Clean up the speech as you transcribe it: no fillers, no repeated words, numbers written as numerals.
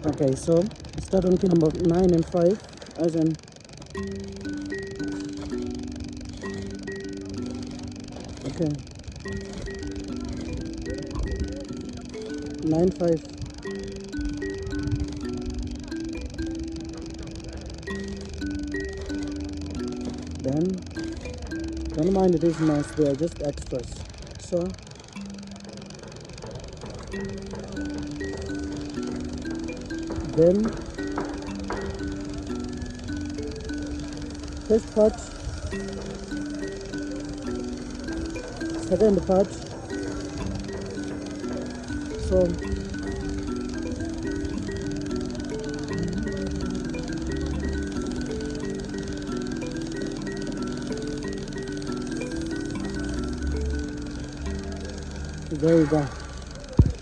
Okay, so start on key number 9 and 5, as in okay, 9 5. Then don't mind it is nice, they are just extras. So then first part, second part. So there you go.